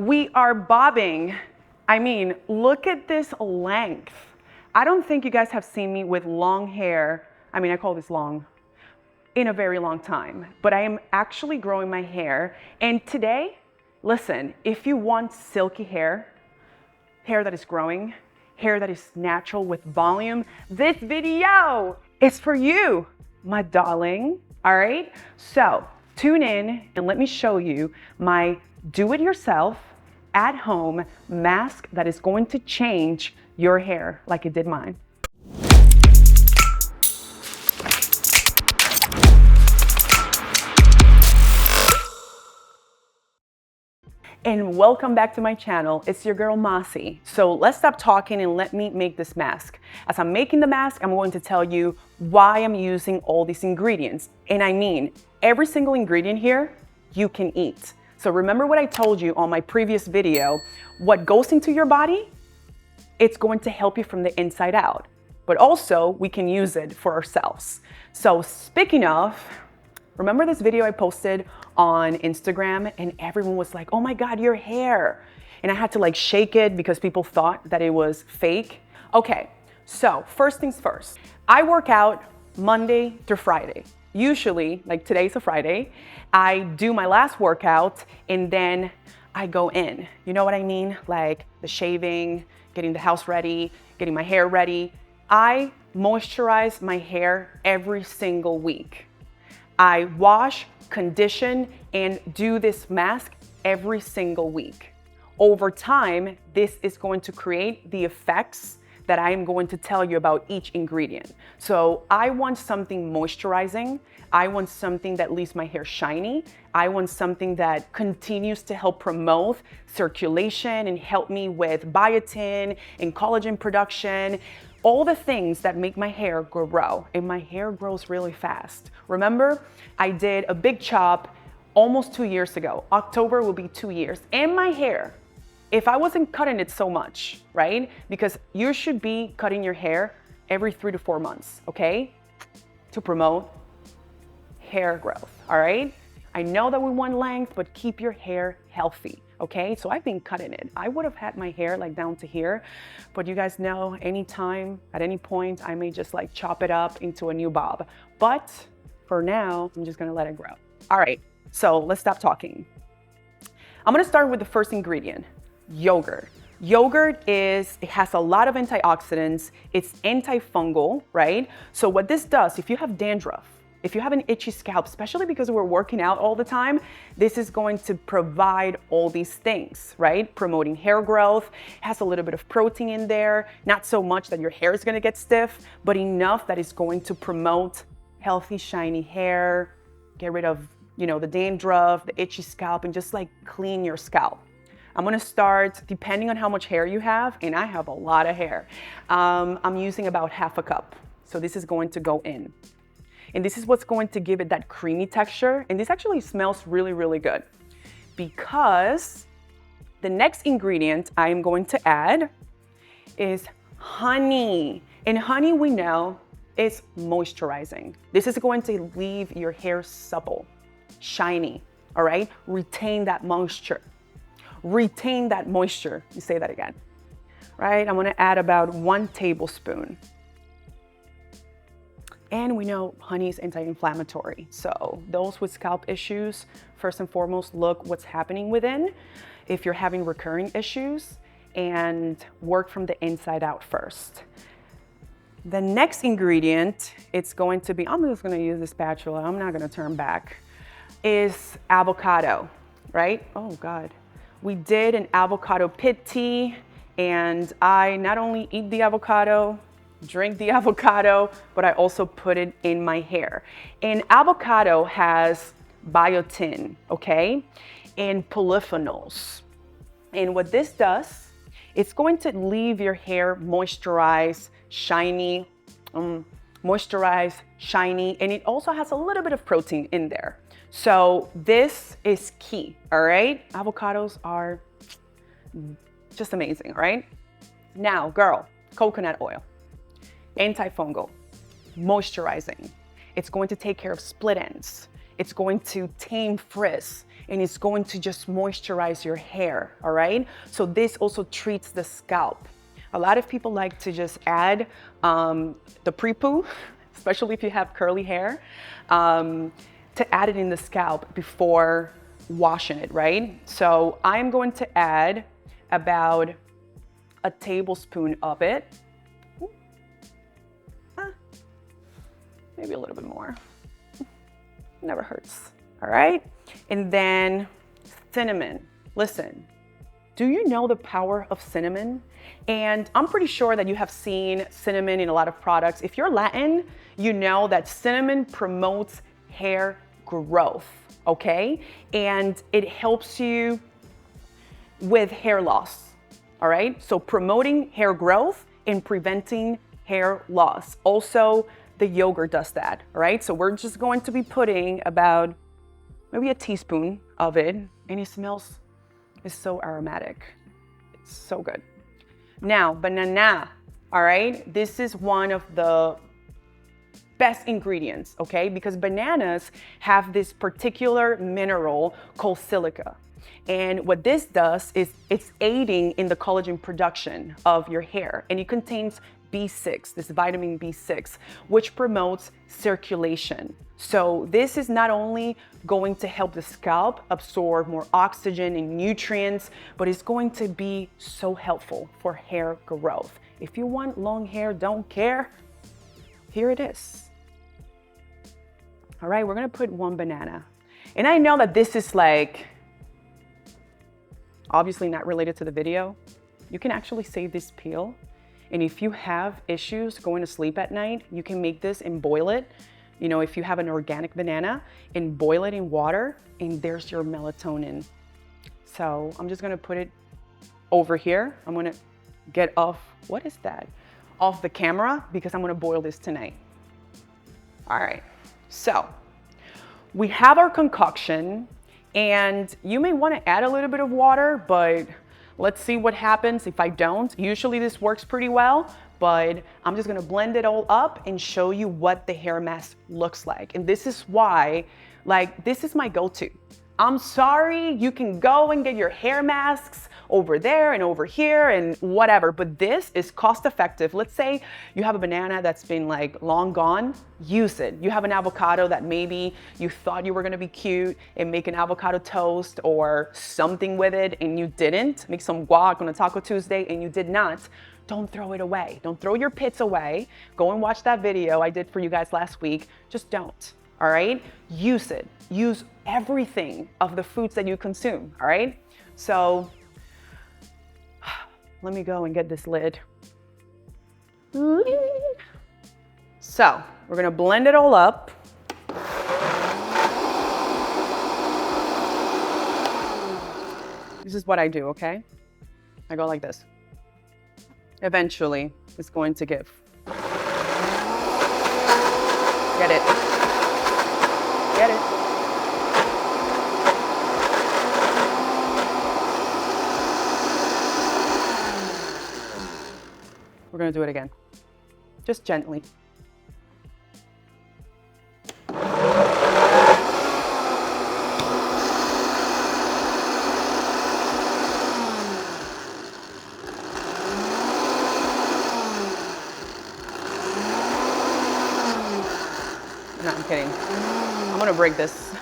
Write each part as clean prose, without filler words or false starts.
We are bobbing. I mean, look at this length. I don't think you guys have seen me with long hair. I mean, I call this long in a very long time, but I am actually growing my hair. And today, listen, if you want silky hair that is growing, hair that is natural with volume, this video is for you, my darling. All right, so tune in and let me show you my do-it-yourself at-home mask that is going to change your hair like it did mine. And welcome back to my channel. It's your girl Massy. So let's stop talking and let me make this mask. As I'm making the mask, I'm going to tell you why I'm using all these ingredients. And I mean, every single ingredient here you can eat. So remember what I told you on my previous video, what goes into your body, it's going to help you from the inside out, but also we can use it for ourselves. So speaking of, remember this video I posted on Instagram and everyone was like, oh my God, your hair. And I had to like shake it because people thought that it was fake. Okay, so first things first, I work out Monday through Friday. Usually, like today's a Friday, I do my last workout and then I go in. You know what I mean? Like the shaving, getting the house ready, getting my hair ready. I moisturize my hair every single week. I wash, condition, and do this mask every single week. Over time, this is going to create the effects that I am going to tell you about each ingredient. So I want something moisturizing. I want something that leaves my hair shiny. I want something that continues to help promote circulation and help me with biotin and collagen production. All the things that make my hair grow, and my hair grows really fast. Remember, I did a big chop almost 2 years ago. October will be 2 years. And my hair, if I wasn't cutting it so much, right? Because you should be cutting your hair every 3 to 4 months, okay? To promote hair growth, all right? I know that we want length, but keep your hair healthy, okay? So I've been cutting it. I would have had my hair like down to here, but you guys know anytime, at any point, I may just like chop it up into a new bob. But for now, I'm just gonna let it grow. All right, so let's stop talking. I'm gonna start with the first ingredient, yogurt. Yogurt it has a lot of antioxidants. It's antifungal, right? So what this does, if you have dandruff, if you have an itchy scalp, especially because we're working out all the time, this is going to provide all these things, right? Promoting hair growth, has a little bit of protein in there, not so much that your hair is gonna get stiff, but enough that it's going to promote healthy, shiny hair, get rid of, you know, the dandruff, the itchy scalp, and just like clean your scalp. I'm gonna start, depending on how much hair you have, and I have a lot of hair, I'm using about half a cup. So this is going to go in. And this is what's going to give it that creamy texture. And this actually smells really, really good because the next ingredient I am going to add is honey. And honey, we know, is moisturizing. This is going to leave your hair supple, shiny, all right? Retain that moisture. Retain that moisture. You say that again, right? I'm gonna add about 1 tablespoon. And we know honey is anti-inflammatory. So those with scalp issues, first and foremost, look what's happening within. If you're having recurring issues, and work from the inside out first. The next ingredient, it's going to be, I'm just gonna use this spatula, I'm not gonna turn back, is avocado, right? Oh God. We did an avocado pit tea, and I not only eat the avocado, drink the avocado, but I also put it in my hair. And avocado has biotin, okay? And polyphenols. And what this does, it's going to leave your hair moisturized, shiny, and it also has a little bit of protein in there. So this is key, all right? Avocados are just amazing, all right? Now, girl, coconut oil. Antifungal, moisturizing. It's going to take care of split ends. It's going to tame frizz. and it's going to just moisturize your hair, all right? So this also treats the scalp. A lot of people like to just add the pre-poo, especially if you have curly hair, to add it in the scalp before washing it, right? So I'm going to add about a tablespoon of it. Maybe a little bit more. Never hurts, all right? And then cinnamon. Listen, do you know the power of cinnamon? And I'm pretty sure that you have seen cinnamon in a lot of products. If you're Latin, you know that cinnamon promotes hair growth, okay? And it helps you with hair loss, all right? So promoting hair growth and preventing hair loss. Also, the yogurt does that, all right? So we're just going to be putting about maybe a teaspoon of it, and it smells, it's so aromatic. It's so good. Now, banana, all right? This is one of the best ingredients, okay? Because bananas have this particular mineral called silica. And what this does is it's aiding in the collagen production of your hair, and it contains B6, this vitamin B6, which promotes circulation. So this is not only going to help the scalp absorb more oxygen and nutrients, but it's going to be so helpful for hair growth. If you want long hair, don't care, here it is. All right, we're gonna put one banana. And I know that this is like, obviously not related to the video. You can actually save this peel. And if you have issues going to sleep at night, you can make this and boil it. You know, if you have an organic banana, and boil it in water, and there's your melatonin. So I'm just gonna put it over here. I'm gonna get off, what is that? Off the camera, because I'm gonna boil this tonight. All right, so we have our concoction, and you may wanna add a little bit of water, but let's see what happens if I don't. Usually this works pretty well, but I'm just gonna blend it all up and show you what the hair mask looks like. And this is why, like, this is my go-to. I'm sorry, you can go and get your hair masks over there and over here and whatever, but this is cost effective. Let's say you have a banana that's been like long gone, use it. You have an avocado that maybe you thought you were gonna be cute and make an avocado toast or something with it and you didn't. Make some guac on a Taco Tuesday and you did not. Don't throw it away. Don't throw your pits away. Go and watch that video I did for you guys last week. Just don't, all right? Use it. Use everything of the foods that you consume, all right? So let me go and get this lid. So we're gonna blend it all up. This is what I do, okay? I go like this. Eventually, it's going to give. Get it. Get it. We're gonna do it again. Just gently. No, I'm kidding. I'm gonna break this.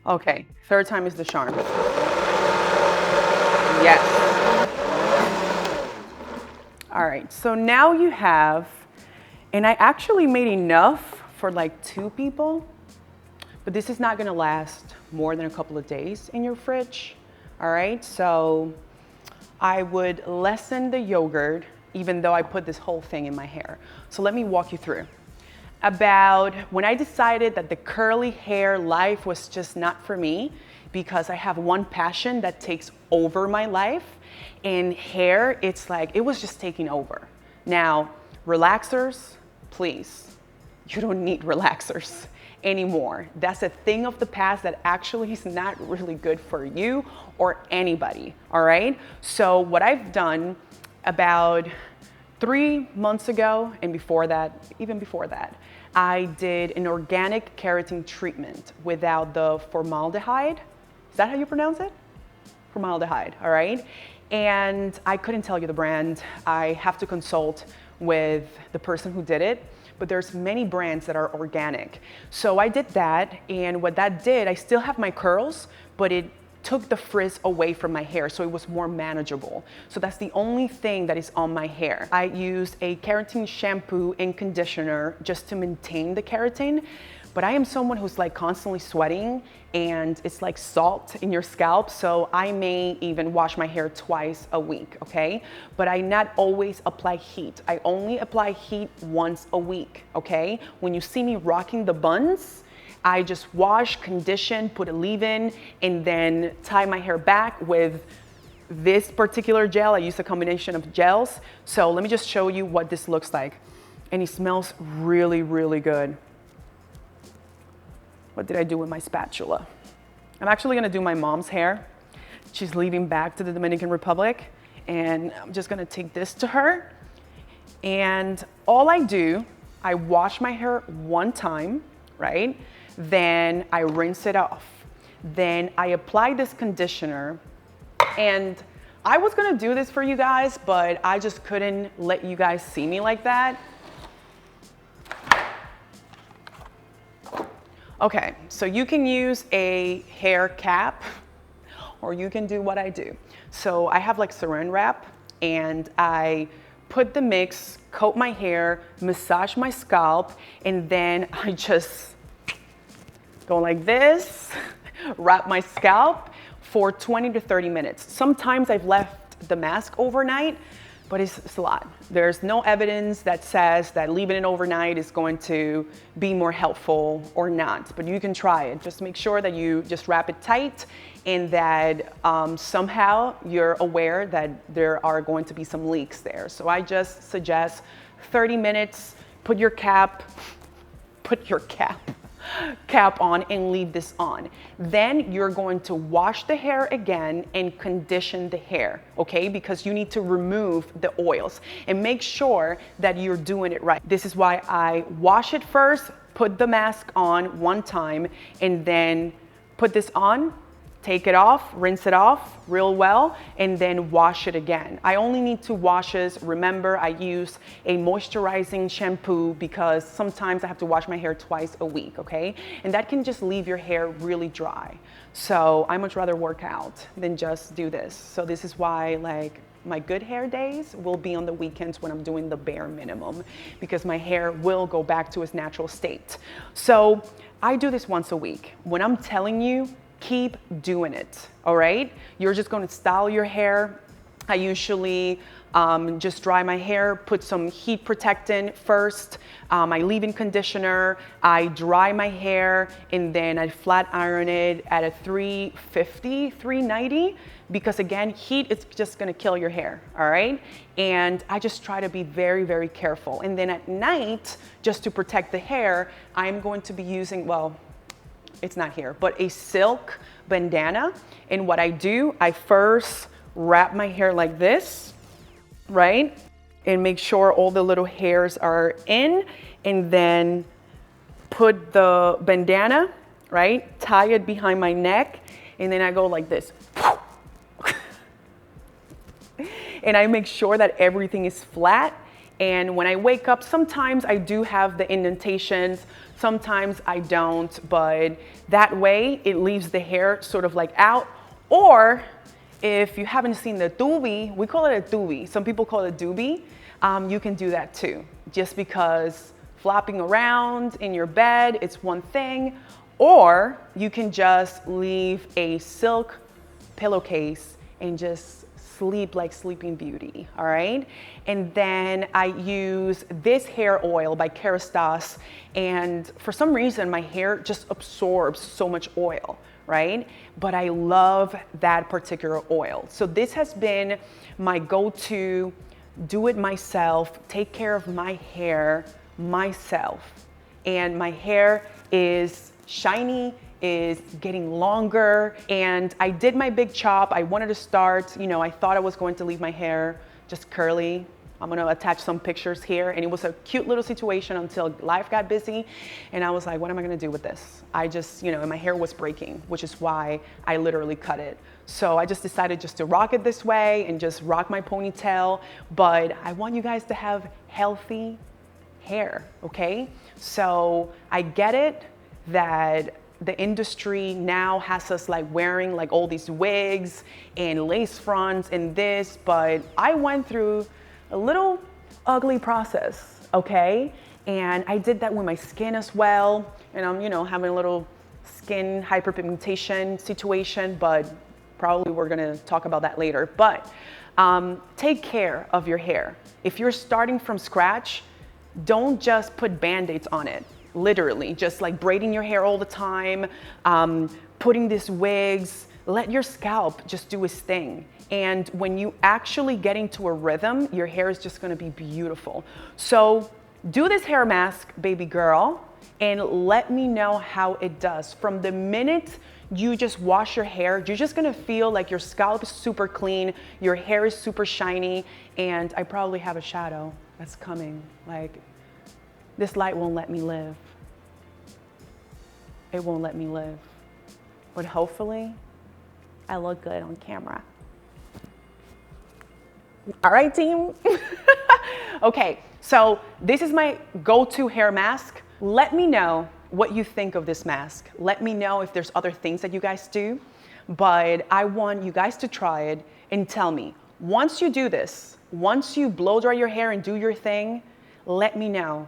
Okay, third time is the charm. Yes. All right, so now you have, and I actually made enough for like 2 people, but this is not gonna last more than a couple of days in your fridge. All right, so I would lessen the yogurt even though I put this whole thing in my hair. So let me walk you through. About when I decided that the curly hair life was just not for me, because I have one passion that takes over my life, and hair, it's like, it was just taking over. Now, relaxers, please, you don't need relaxers anymore. That's a thing of the past that actually is not really good for you or anybody, all right? So what I've done about 3 months ago, and before that, even before that, I did an organic keratin treatment without the formaldehyde. Is that how you pronounce it? Formaldehyde, all right? And I couldn't tell you the brand. I have to consult with the person who did it, but there's many brands that are organic. So I did that, and what that did, I still have my curls, but it took the frizz away from my hair, so it was more manageable. So that's the only thing that is on my hair. I used a keratin shampoo and conditioner just to maintain the keratin, but I am someone who's like constantly sweating and it's like salt in your scalp, so I may even wash my hair twice a week, okay? But I not always apply heat. I only apply heat once a week, okay? When you see me rocking the buns, I just wash, condition, put a leave-in, and then tie my hair back with this particular gel. I use a combination of gels. So let me just show you what this looks like. And it smells really, really good. What did I do with my spatula? I'm actually gonna do my mom's hair. She's leaving back to the Dominican Republic, and I'm just gonna take this to her. And all I do, I wash my hair one time, right? Then I rinse it off. Then I apply this conditioner, and I was gonna do this for you guys, but I just couldn't let you guys see me like that. Okay, so you can use a hair cap, or you can do what I do. So I have like saran wrap, and I put the mix, coat my hair, massage my scalp, and then I just go like this, wrap my scalp for 20 to 30 minutes. Sometimes I've left the mask overnight, but it's a lot. There's no evidence that says that leaving it overnight is going to be more helpful or not, but you can try it. Just make sure that you just wrap it tight and that somehow you're aware that there are going to be some leaks there. So I just suggest 30 minutes, put your cap on and leave this on. Then you're going to wash the hair again and condition the hair, okay? Because you need to remove the oils and make sure that you're doing it right. This is why I wash it first, put the mask on one time, and then put this on, take it off, rinse it off real well, and then wash it again. I only need 2 washes. Remember, I use a moisturizing shampoo because sometimes I have to wash my hair twice a week, okay? And that can just leave your hair really dry. So I much rather work out than just do this. So this is why, like, my good hair days will be on the weekends when I'm doing the bare minimum, because my hair will go back to its natural state. So I do this once a week. When I'm telling you, keep doing it, all right? You're just gonna style your hair. I usually just dry my hair, put some heat protectant first, I leave-in conditioner, I dry my hair, and then I flat iron it at a 350, 390, because again, heat is just gonna kill your hair, all right? And I just try to be very, very careful. And then at night, just to protect the hair, I'm going to be using, well, it's not here, but a silk bandana. And what I do, I first wrap my hair like this, right? And make sure all the little hairs are in, and then put the bandana, right? Tie it behind my neck, and then I go like this. And I make sure that everything is flat. And when I wake up, sometimes I do have the indentations, sometimes I don't, but that way it leaves the hair sort of like out. Or if you haven't seen the doobie, we call it a doobie. Some people call it a doobie. You can do that too, just because flopping around in your bed, it's one thing. Or you can just leave a silk pillowcase and just sleep like Sleeping Beauty, all right? And then I use this hair oil by Kerastase, and for some reason my hair just absorbs so much oil, right? But I love that particular oil. So this has been my go-to, do it myself, take care of my hair myself. And my hair is shiny, is getting longer, and I did my big chop. I wanted to start, you know, I thought I was going to leave my hair just curly, I'm gonna attach some pictures here. And it was a cute little situation until life got busy. And I was like, what am I gonna do with this? I just, and my hair was breaking, which is why I literally cut it. So I just decided just to rock it this way and just rock my ponytail. But I want you guys to have healthy hair, okay? So I get it that the industry now has us like wearing like all these wigs and lace fronts and this, but I went through a little ugly process, okay? And I did that with my skin as well. And I'm, having a little skin hyperpigmentation situation, but probably we're gonna talk about that later. But take care of your hair. If you're starting from scratch, don't just put Band-Aids on it. Literally, just like braiding your hair all the time, putting these wigs, let your scalp just do its thing. And when you actually get into a rhythm, your hair is just gonna be beautiful. So do this hair mask, baby girl, and let me know how it does. From the minute you just wash your hair, you're just gonna feel like your scalp is super clean, your hair is super shiny, and I probably have a shadow that's coming. Like, this light won't let me live. It won't let me live. But hopefully, I look good on camera. All right, team? Okay, so this is my go-to hair mask. Let me know what you think of this mask. Let me know if there's other things that you guys do, but I want you guys to try it and tell me, once you do this, once you blow dry your hair and do your thing, let me know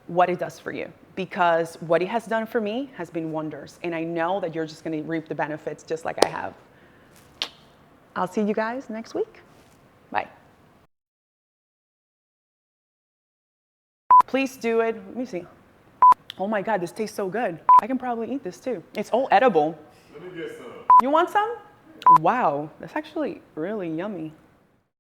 what it does for you, because what it has done for me has been wonders. And I know that you're just gonna reap the benefits just like I have. I'll see you guys next week. Bye. Please do it. Let me see. Oh my God, this tastes so good. I can probably eat this too. It's all edible. Let me get some. You want some? Wow, that's actually really yummy.